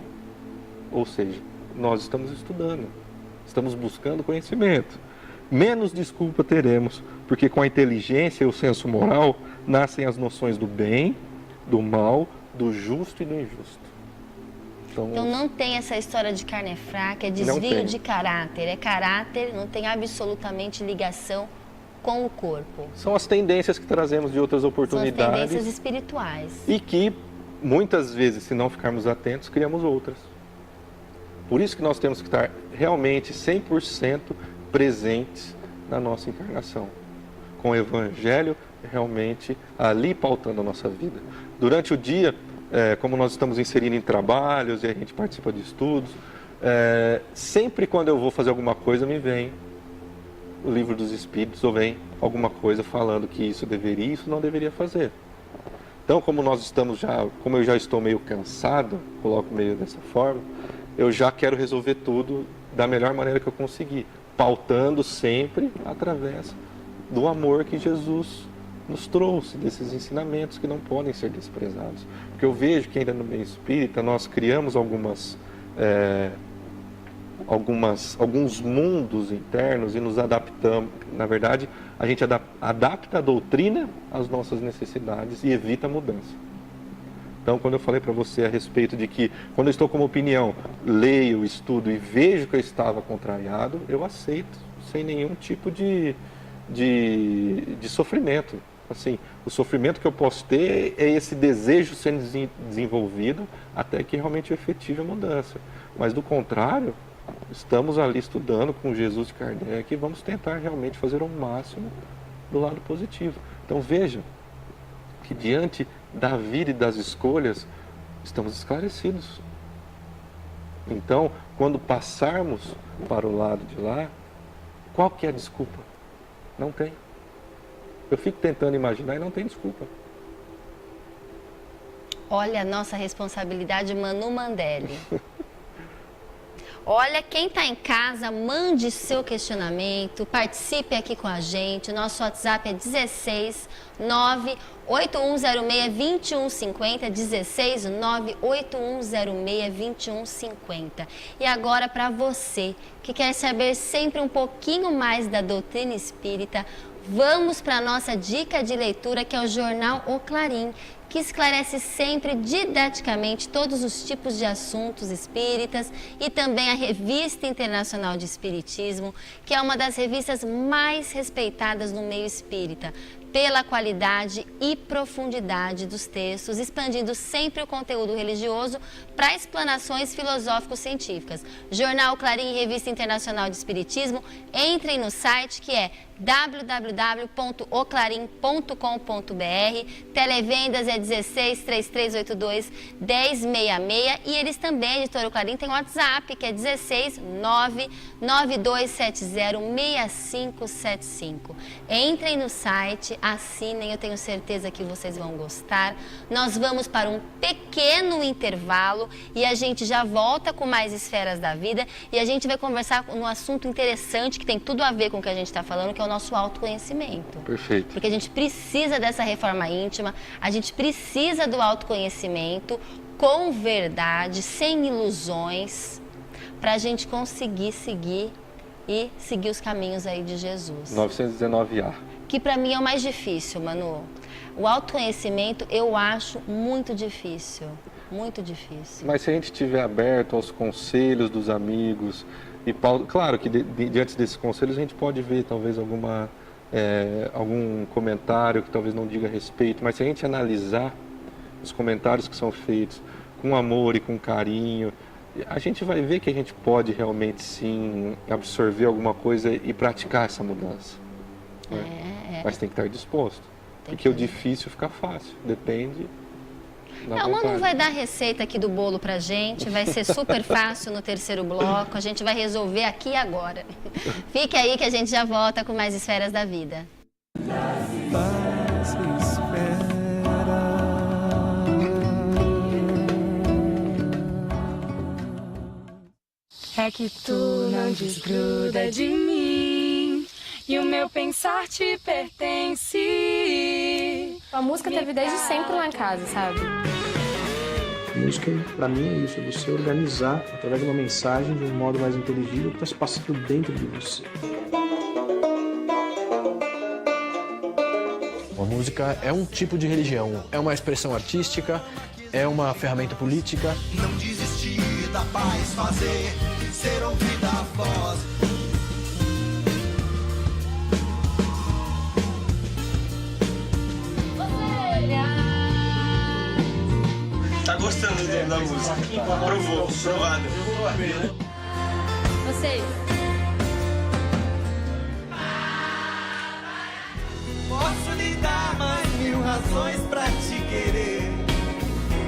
ou seja, nós estamos estudando, estamos buscando conhecimento, menos desculpa teremos, porque com a inteligência e o senso moral nascem as noções do bem, do mal, do justo e do injusto. Então não tem essa história de carne é fraca, é Não desvio tem. de caráter. É caráter, não tem absolutamente ligação com o corpo. São as tendências que trazemos de outras São as oportunidades tendências espirituais. e que, muitas vezes, se não ficarmos atentos, criamos outras. Por isso que nós temos que estar realmente 100% presentes na nossa encarnação, com o Evangelho realmente ali pautando a nossa vida. Durante o dia, como nós estamos inserindo em trabalhos e a gente participa de estudos, sempre quando eu vou fazer alguma coisa me vem o livro dos Espíritos ou vem alguma coisa falando que isso deveria e isso não deveria fazer. Então, como eu já estou meio cansado, coloco meio dessa forma, eu já quero resolver tudo da melhor maneira que eu conseguir, pautando sempre através do amor que Jesus nos trouxe, desses ensinamentos que não podem ser desprezados. Porque eu vejo que ainda no meio espírita nós criamos alguns mundos internos e nos adaptamos. Na verdade, a gente adapta a doutrina às nossas necessidades e evita a mudança. Então, quando eu falei para você a respeito de que, quando eu estou com uma opinião, leio, estudo e vejo que eu estava contrariado, eu aceito, sem nenhum tipo de sofrimento. Assim, o sofrimento que eu posso ter é esse desejo sendo desenvolvido até que realmente eu efetive a mudança. Mas, do contrário, Estamos ali estudando com Jesus de Kardec e vamos tentar realmente fazer o máximo do lado positivo. Então veja que diante da vida e das escolhas, estamos esclarecidos. Então, quando passarmos para o lado de lá, qual que é a desculpa? Não tem. Eu fico tentando imaginar e não tem desculpa. Olha a nossa responsabilidade, Manu Mandelli. Olha, quem está em casa, mande seu questionamento, participe aqui com a gente. O nosso WhatsApp é 16 98106-2150, 16 98106-2150. E agora, para você que quer saber sempre um pouquinho mais da doutrina espírita, vamos para a nossa dica de leitura, que é o jornal O Clarim, que esclarece sempre didaticamente todos os tipos de assuntos espíritas, e também a Revista Internacional de Espiritismo, que é uma das revistas mais respeitadas no meio espírita, pela qualidade e profundidade dos textos, expandindo sempre o conteúdo religioso para explanações filosófico-científicas. Jornal Clarim e Revista Internacional de Espiritismo, entrem no site, que é www.oclarim.com.br. Televendas é 16 3382 1066, e eles também, Editora Clarim, tem o WhatsApp, que é 16 99270 6575. Entrem no site, assinem, eu tenho certeza que vocês vão gostar. Nós vamos para um pequeno intervalo e a gente já volta com mais Esferas da Vida, e a gente vai conversar num assunto interessante que tem tudo a ver com o que a gente está falando, que é o nosso autoconhecimento. Perfeito. Porque a gente precisa dessa reforma íntima, a gente precisa do autoconhecimento com verdade, sem ilusões, para a gente conseguir seguir os caminhos aí de Jesus. 919A. Que para mim é o mais difícil, Manu. O autoconhecimento eu acho muito difícil, muito difícil. Mas se a gente estiver aberto aos conselhos dos amigos, e claro que diante desses conselhos a gente pode ver talvez algum comentário que talvez não diga respeito, mas se a gente analisar os comentários que são feitos com amor e com carinho, a gente vai ver que a gente pode realmente sim absorver alguma coisa e praticar essa mudança. Né? Mas tem que estar disposto, porque o difícil fica fácil, depende. Não, Manu vai dar a receita aqui do bolo pra gente, vai ser super fácil no terceiro bloco, a gente vai resolver aqui e agora. Fique aí que a gente já volta com mais Esferas da Vida. É que tu não desgruda de mim e o meu pensar te pertence. A música teve desde sempre lá em casa, sabe? Música, pra mim, é isso, é você organizar através de uma mensagem de um modo mais inteligível que está se passando dentro de você. A música é um tipo de religião, é uma expressão artística, é uma ferramenta política. Não desistir da paz, fazer, ser ouvida a voz. Tá gostando da música? Provou, provado. Vocês. Posso lhe dar mais 1000 razões pra te querer,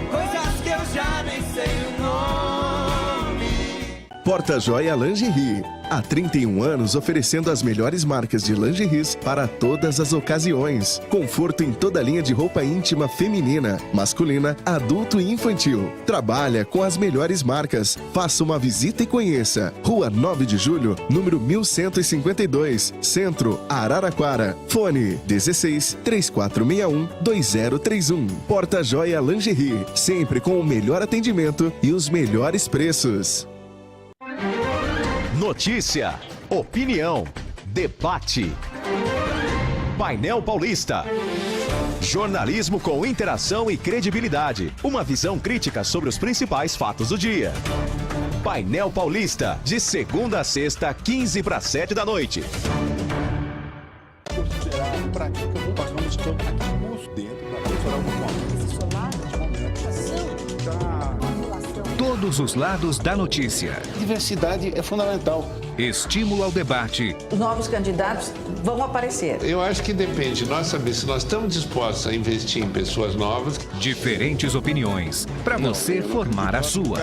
coisas que eu já nem sei o nome. Porta Joia Lingerie. Há 31 anos oferecendo as melhores marcas de lingeries para todas as ocasiões. Conforto em toda a linha de roupa íntima feminina, masculina, adulto e infantil. Trabalha com as melhores marcas. Faça uma visita e conheça. Rua 9 de Julho, número 1152, Centro, Araraquara. Fone 16 3461 2031. Porta Joia Lingerie. Sempre com o melhor atendimento e os melhores preços. Notícia, opinião, debate. Painel Paulista. Jornalismo com interação e credibilidade. Uma visão crítica sobre os principais fatos do dia. Painel Paulista, de segunda a sexta, 15 para 7 da noite. Considerado prática, nós vamos aqui dentro da considerar uma forma. Todos os lados da notícia. Diversidade é fundamental. Estímulo ao debate. Os novos candidatos vão aparecer. Eu acho que depende de nós saber se nós estamos dispostos a investir em pessoas novas. Diferentes opiniões, para você formar a sua.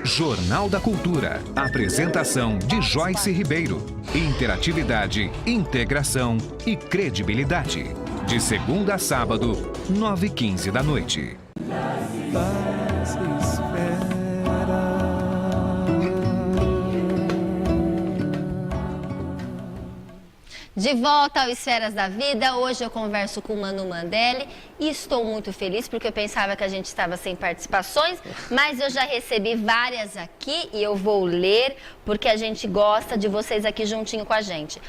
Jornal da Cultura. Apresentação de Joyce Ribeiro. Interatividade, integração e credibilidade. De segunda a sábado, 9h15 da noite. De volta ao Esferas da Vida, hoje eu converso com o Manu Mandelli e estou muito feliz porque eu pensava que a gente estava sem participações, mas eu já recebi várias aqui e eu vou ler porque a gente gosta de vocês aqui juntinho com a gente.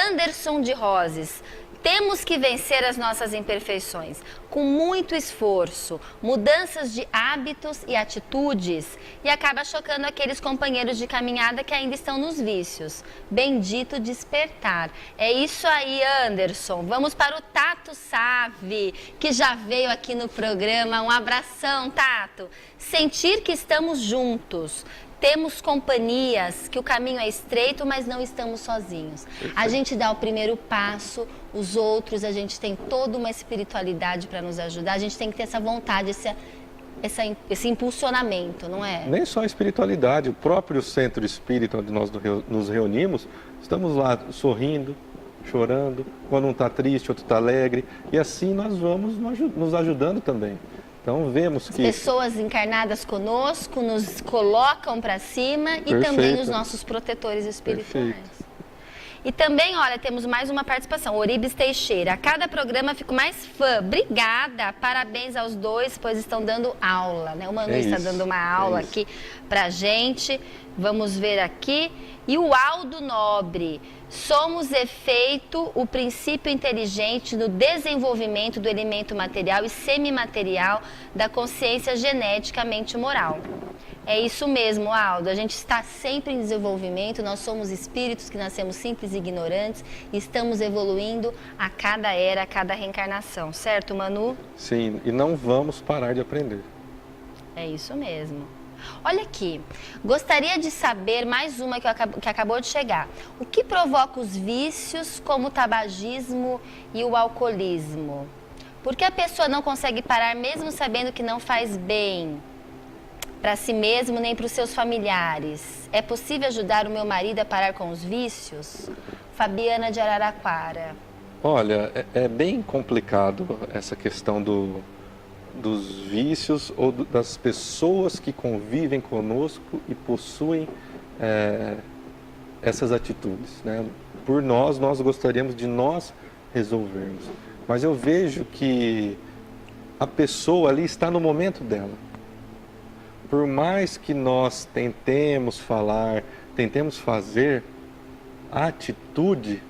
Anderson de Roses. Temos que vencer as nossas imperfeições, com muito esforço, mudanças de hábitos e atitudes, e acaba chocando aqueles companheiros de caminhada que ainda estão nos vícios. Bendito despertar. É isso aí, Anderson. Vamos para o Tato Save, que já veio aqui no programa. Um abração, Tato. Sentir que estamos juntos. Temos companhias, que o caminho é estreito, mas não estamos sozinhos. A gente dá o primeiro passo, os outros, a gente tem toda uma espiritualidade para nos ajudar. A gente tem que ter essa vontade, esse impulsionamento, não é? Nem só a espiritualidade, o próprio centro espírita onde nós nos reunimos, estamos lá sorrindo, chorando, quando um está triste, outro está alegre, e assim nós vamos nos ajudando também. Então vemos que... As pessoas encarnadas conosco nos colocam para cima e Perfeito. Também os nossos protetores espirituais. Perfeito. E também, olha, temos mais uma participação, Oribes Teixeira. A cada programa fico mais fã. Obrigada, parabéns aos dois, pois estão dando aula, né? O Manu está dando uma aula aqui pra gente. Vamos ver aqui. E o Aldo Nobre. Somos efeito, o princípio inteligente no desenvolvimento do elemento material e semimaterial da consciência geneticamente moral. É isso mesmo, Aldo. A gente está sempre em desenvolvimento, nós somos espíritos que nascemos simples e ignorantes e estamos evoluindo a cada era, a cada reencarnação. Certo, Manu? Sim, e não vamos parar de aprender. É isso mesmo. Olha aqui, gostaria de saber mais uma que acabou de chegar. O que provoca os vícios como o tabagismo e o alcoolismo? Por que a pessoa não consegue parar mesmo sabendo que não faz bem para si mesmo nem para os seus familiares? É possível ajudar o meu marido a parar com os vícios? Fabiana de Araraquara. Olha, é bem complicado essa questão dos vícios ou das pessoas que convivem conosco e possuem essas atitudes, né? Por nós gostaríamos de nós resolvermos, mas eu vejo que a pessoa ali está no momento dela. Por mais que nós tentemos falar, tentemos fazer, a atitude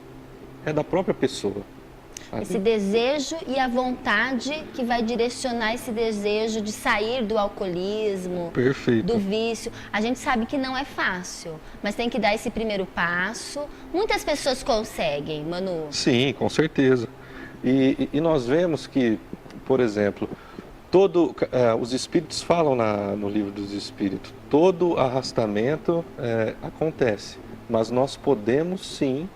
é da própria pessoa. Esse desejo e a vontade que vai direcionar esse desejo de sair do alcoolismo, Perfeito. Do vício. A gente sabe que não é fácil, mas tem que dar esse primeiro passo. Muitas pessoas conseguem, Manu. Sim, com certeza. E nós vemos que, por exemplo, os espíritos falam no livro dos espíritos, todo arrastamento acontece, mas nós podemos sim,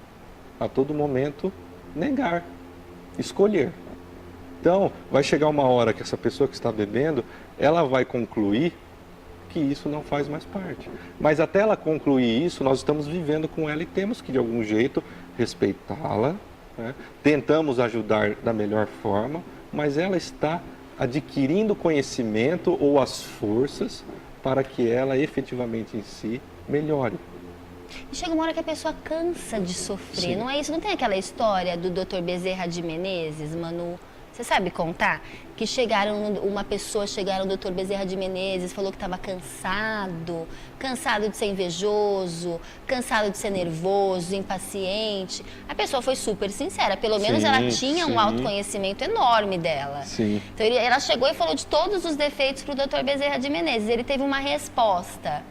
a todo momento, negar. Escolher. Então, vai chegar uma hora que essa pessoa que está bebendo, ela vai concluir que isso não faz mais parte. Mas até ela concluir isso, nós estamos vivendo com ela e temos que, de algum jeito, respeitá-la, né? Tentamos ajudar da melhor forma, mas ela está adquirindo conhecimento ou as forças para que ela efetivamente em si melhore. E chega uma hora que a pessoa cansa de sofrer, Sim. não é isso? Não tem aquela história do Dr. Bezerra de Menezes, Manu? Você sabe contar? Que uma pessoa chegaram ao Dr. Bezerra de Menezes, falou que estava cansado de ser invejoso, cansado de ser nervoso, impaciente. A pessoa foi super sincera, pelo menos ela tinha um autoconhecimento enorme dela. Sim. Então ela chegou e falou de todos os defeitos para o Dr. Bezerra de Menezes. Ele teve uma resposta,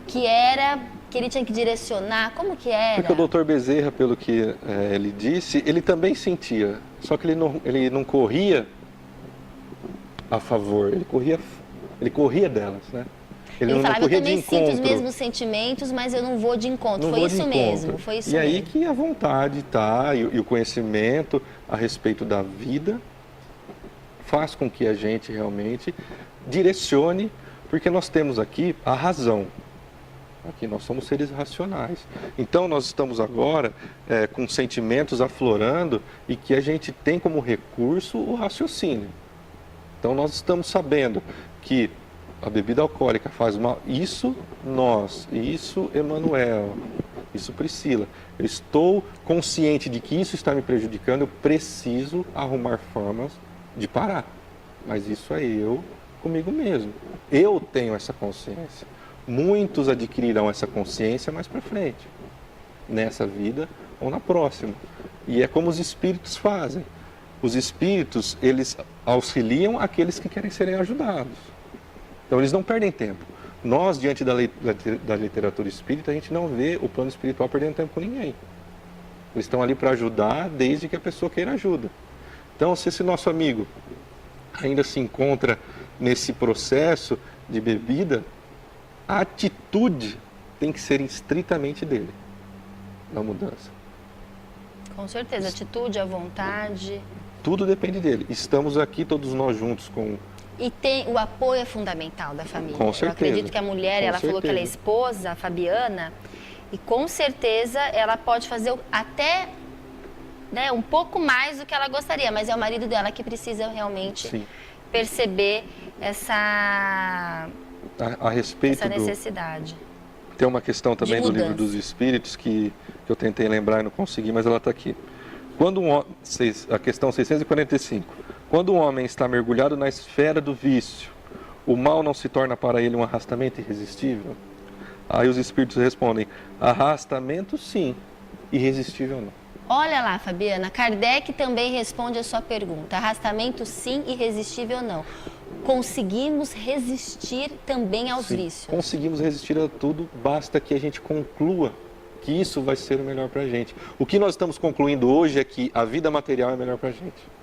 que era que ele tinha que direcionar, como que era? Porque o Dr. Bezerra, pelo que ele disse, ele também sentia, Só que ele não corria a favor, ele corria delas, né? Ele não falava, eu corria também de sinto os encontro. mesmos sentimentos, mas eu não vou de encontro. Não Foi vou de isso encontro. mesmo, foi isso E aí mesmo. que a vontade tá, e o conhecimento a respeito da vida faz com que a gente realmente direcione, porque nós temos aqui a razão. Aqui nós somos seres racionais. Então nós estamos agora com sentimentos aflorando e que a gente tem como recurso o raciocínio. Então nós estamos sabendo que a bebida alcoólica faz mal. Isso nós, isso Emanuel, isso Priscila. Eu estou consciente de que isso está me prejudicando, eu preciso arrumar formas de parar. Mas isso é eu comigo mesmo. Eu tenho essa consciência. Muitos adquirirão essa consciência mais para frente, nessa vida ou na próxima. E é como os espíritos fazem. Os espíritos, eles auxiliam aqueles que querem serem ajudados. Então eles não perdem tempo. Nós, diante da literatura espírita, a gente não vê o plano espiritual perdendo tempo com ninguém. Eles estão ali para ajudar desde que a pessoa queira ajuda. Então, se esse nosso amigo ainda se encontra nesse processo de bebida, a atitude tem que ser estritamente dele, na mudança. Com certeza, a atitude, a vontade. Tudo depende dele. Estamos aqui todos nós juntos com... E o apoio é fundamental da família. Com certeza. Eu acredito que a mulher, ela falou que ela é esposa, a Fabiana, e com certeza ela pode fazer até um pouco mais do que ela gostaria, mas é o marido dela que precisa realmente perceber essa necessidade. Tem uma questão também do Livro dos Espíritos que eu tentei lembrar e não consegui, mas ela está aqui. A questão 645. Quando um homem está mergulhado na esfera do vício, o mal não se torna para ele um arrastamento irresistível? Aí os espíritos respondem, arrastamento sim, irresistível não. Olha lá, Fabiana, Kardec também responde a sua pergunta. Arrastamento sim, irresistível não. Conseguimos resistir também aos vícios? Conseguimos resistir a tudo, basta que a gente conclua que isso vai ser o melhor para a gente. O que nós estamos concluindo hoje é que a vida material é melhor para a gente.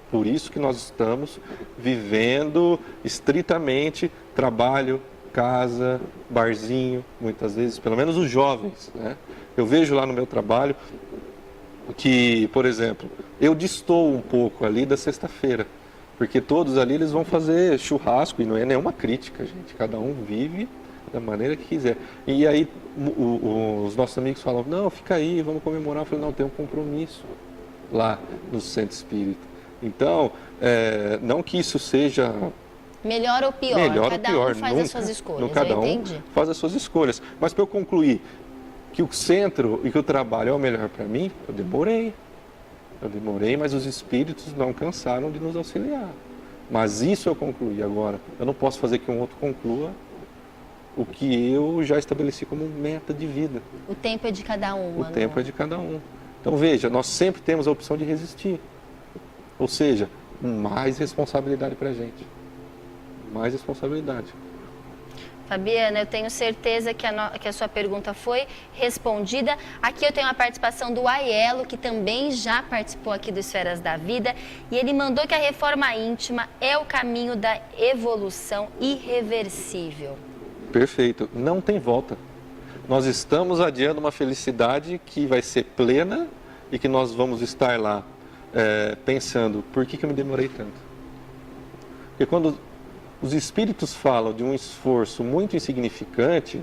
Por isso que nós estamos vivendo estritamente trabalho, casa, barzinho, muitas vezes, pelo menos os jovens, né? Eu vejo lá no meu trabalho que, por exemplo, eu destoo um pouco ali da sexta-feira, porque todos ali eles vão fazer churrasco, e não é nenhuma crítica, gente, cada um vive da maneira que quiser. E aí os nossos amigos falam, não, fica aí, vamos comemorar. Eu falei, não, tem um compromisso lá no centro espírita. Então, não que isso seja... Melhor ou pior, cada um faz as suas escolhas, cada um faz as suas escolhas. Mas para eu concluir que o centro e que o trabalho é o melhor para mim, eu demorei, mas os espíritos não cansaram de nos auxiliar. Mas isso eu concluí agora. Eu não posso fazer que um outro conclua o que eu já estabeleci como meta de vida. O tempo é de cada um. O tempo é de cada um. Então veja, nós sempre temos a opção de resistir. Ou seja, mais responsabilidade para a gente. Mais responsabilidade. Fabiana, eu tenho certeza que a sua pergunta foi respondida. Aqui eu tenho a participação do Aiello, que também já participou aqui do Esferas da Vida. E ele mandou que a reforma íntima é o caminho da evolução irreversível. Perfeito. Não tem volta. Nós estamos adiando uma felicidade que vai ser plena e que nós vamos estar lá pensando, por que eu me demorei tanto? Porque quando os espíritos falam de um esforço muito insignificante,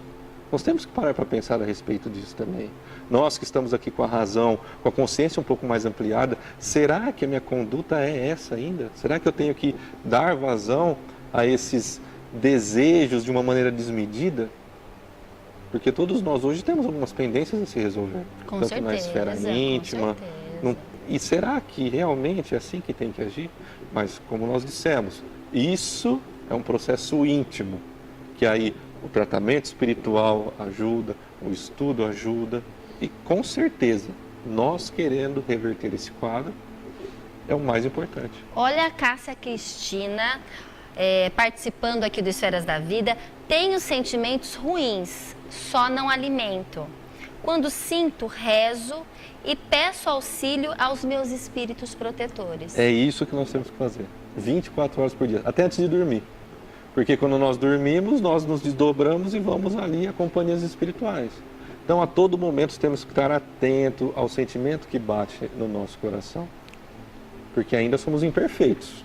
nós temos que parar para pensar a respeito disso também. Nós que estamos aqui com a razão, com a consciência um pouco mais ampliada, será que a minha conduta é essa ainda? Será que eu tenho que dar vazão a esses desejos de uma maneira desmedida? Porque todos nós hoje temos algumas pendências a se resolver. Com tanto certeza, na esfera íntima. E será que realmente é assim que tem que agir? Mas, como nós dissemos, isso é um processo íntimo, que aí o tratamento espiritual ajuda, o estudo ajuda, e com certeza, nós querendo reverter esse quadro, é o mais importante. Olha a Cássia Cristina participando aqui do Esferas da Vida. Tenho sentimentos ruins, só não alimento. Quando sinto, rezo e peço auxílio aos meus espíritos protetores. É isso que nós temos que fazer, 24 horas por dia, até antes de dormir. Porque quando nós dormimos, nós nos desdobramos e vamos ali a companhias espirituais. Então, a todo momento, temos que estar atento ao sentimento que bate no nosso coração. Porque ainda somos imperfeitos.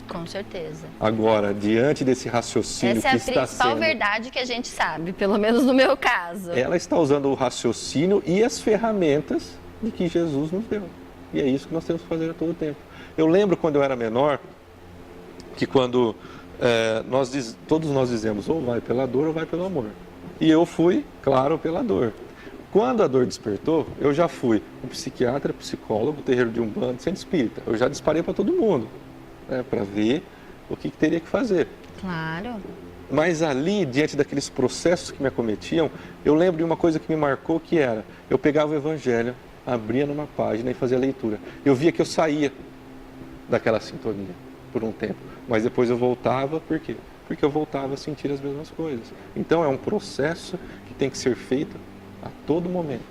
Com certeza. Agora, diante desse raciocínio que está sendo... Essa é a principal verdade que a gente sabe, pelo menos no meu caso. Ela está usando o raciocínio e as ferramentas de que Jesus nos deu. E é isso que nós temos que fazer a todo tempo. Eu lembro quando eu era menor, que quando todos nós dizemos ou vai pela dor ou vai pelo amor. E eu fui, claro, pela dor. Quando a dor despertou, eu já fui um psiquiatra, psicólogo, terreiro de Umbanda, centro espírita. Eu já disparei para todo mundo, para ver o que teria que fazer. Claro. Mas ali, diante daqueles processos que me acometiam, eu lembro de uma coisa que me marcou, que era, eu pegava o evangelho, abria numa página e fazia a leitura. Eu via que eu saía daquela sintonia por um tempo, mas depois eu voltava, por quê? Porque eu voltava a sentir as mesmas coisas. Então é um processo que tem que ser feito a todo momento.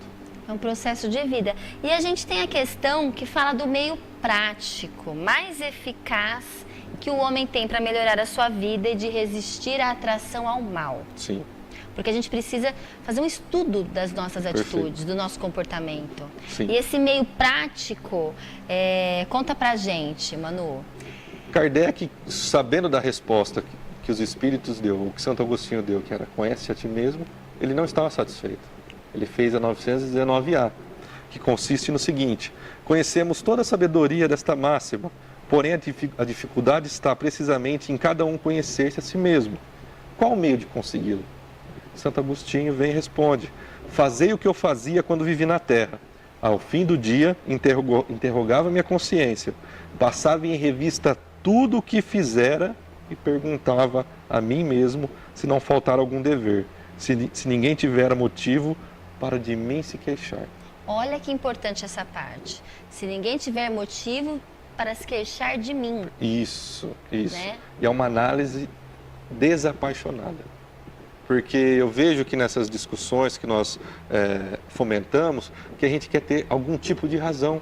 É um processo de vida. E a gente tem a questão que fala do meio prático, mais eficaz que o homem tem para melhorar a sua vida e de resistir à atração ao mal. Sim. Porque a gente precisa fazer um estudo das nossas atitudes, do nosso comportamento. Sim. E esse meio prático, conta pra gente, Manu. Kardec, sabendo da resposta que os Espíritos deu, o que Santo Agostinho deu, que era conhece a ti mesmo, ele não estava satisfeito. Ele fez a 919A, que consiste no seguinte: conhecemos toda a sabedoria desta máxima, porém a dificuldade está precisamente em cada um conhecer-se a si mesmo. Qual o meio de consegui-lo? Santo Agostinho vem e responde: fazei o que eu fazia quando vivi na terra. Ao fim do dia, interrogava minha consciência, passava em revista tudo o que fizera e perguntava a mim mesmo se não faltara algum dever, se ninguém tivera motivo para de mim se queixar. Olha que importante essa parte. Se ninguém tiver motivo para se queixar de mim. Isso. Né? E é uma análise desapaixonada. Porque eu vejo que nessas discussões que nós fomentamos, que a gente quer ter algum tipo de razão.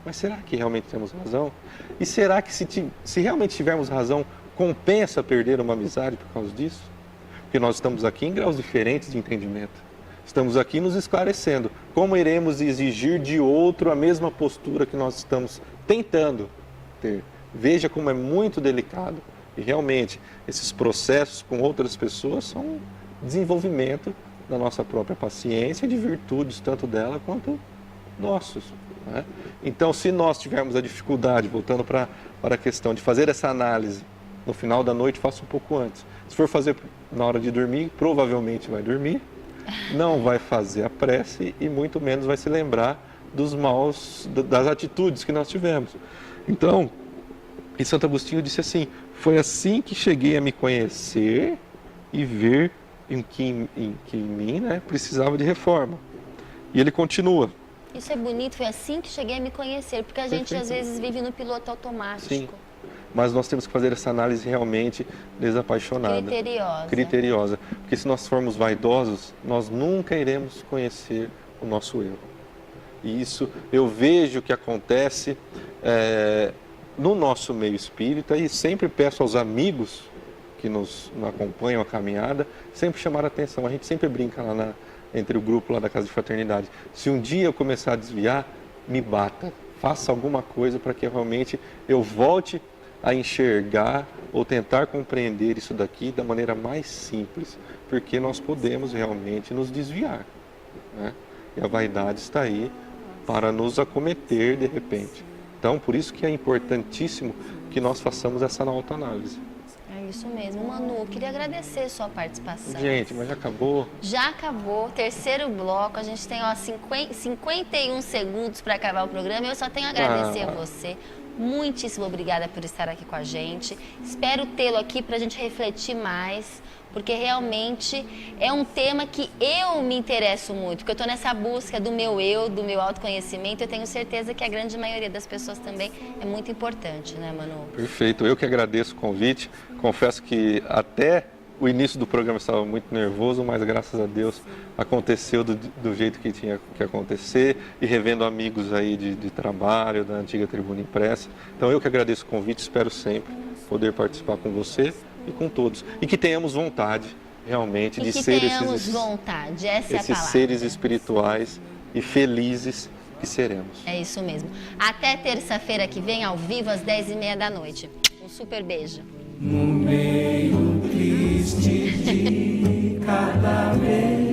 Mas será que realmente temos razão? E será que se realmente tivermos razão, compensa perder uma amizade por causa disso? Porque nós estamos aqui em graus diferentes de entendimento. Estamos aqui nos esclarecendo. Como iremos exigir de outro a mesma postura que nós estamos tentando ter? Veja como é muito delicado. E realmente, esses processos com outras pessoas são desenvolvimento da nossa própria paciência e de virtudes, tanto dela quanto nossos. Né? Então, se nós tivermos a dificuldade, voltando para a questão de fazer essa análise no final da noite, faça um pouco antes. Se for fazer na hora de dormir, provavelmente vai dormir, não vai fazer a prece e muito menos vai se lembrar dos maus, das atitudes que nós tivemos. Então, e Santo Agostinho disse assim: foi assim que cheguei a me conhecer e ver em que em mim precisava de reforma. E ele continua. Isso é bonito, foi assim que cheguei a me conhecer, porque a gente às vezes vive no piloto automático. Sim, mas nós temos que fazer essa análise realmente desapaixonada. Criteriosa. Porque se nós formos vaidosos, nós nunca iremos conhecer o nosso erro. E isso eu vejo que acontece no nosso meio espírita, e sempre peço aos amigos que nos acompanham a caminhada, sempre chamar a atenção. A gente sempre brinca lá entre o grupo lá da Casa de Fraternidade. Se um dia eu começar a desviar, me bata. Faça alguma coisa para que realmente eu volte a enxergar ou tentar compreender isso daqui da maneira mais simples. Porque nós podemos realmente nos desviar. Né? E a vaidade está aí para nos acometer de repente. Então, por isso que é importantíssimo que nós façamos essa autoanálise. É isso mesmo. Manu, queria agradecer sua participação. Gente, mas já acabou? Já acabou. Terceiro bloco. A gente tem 51 segundos para acabar o programa. Eu só tenho a agradecer a você. Muitíssimo obrigada por estar aqui com a gente. Espero tê-lo aqui para a gente refletir mais, porque realmente é um tema que eu me interesso muito, porque eu estou nessa busca do meu eu, do meu autoconhecimento. Eu tenho certeza que a grande maioria das pessoas também é muito importante, né, Manu? Perfeito. Eu que agradeço o convite. Confesso que até O início do programa estava muito nervoso, mas graças a Deus aconteceu do jeito que tinha que acontecer, e revendo amigos aí de trabalho, da antiga Tribuna Impressa. Então eu que agradeço o convite, espero sempre poder participar com você e com todos. E que tenhamos vontade realmente de ser esses seres espirituais e felizes que seremos. É isso mesmo. Até terça-feira que vem, ao vivo, às 10h30 da noite. Um super beijo. No meio triste de cadaverinas,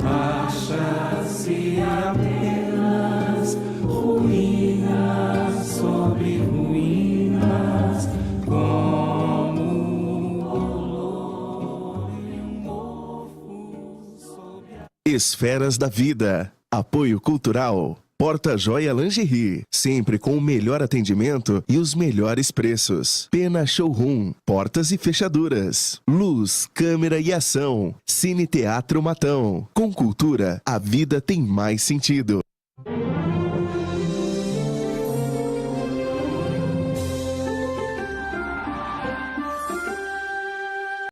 acha-se apenas ruínas sobre ruínas, como o mofo sobre a... Esferas da Vida. Apoio Cultural. Porta Joia Lingerie, sempre com o melhor atendimento e os melhores preços. Pena Showroom, portas e fechaduras. Luz, câmera e ação. Cine Teatro Matão. Com cultura, a vida tem mais sentido.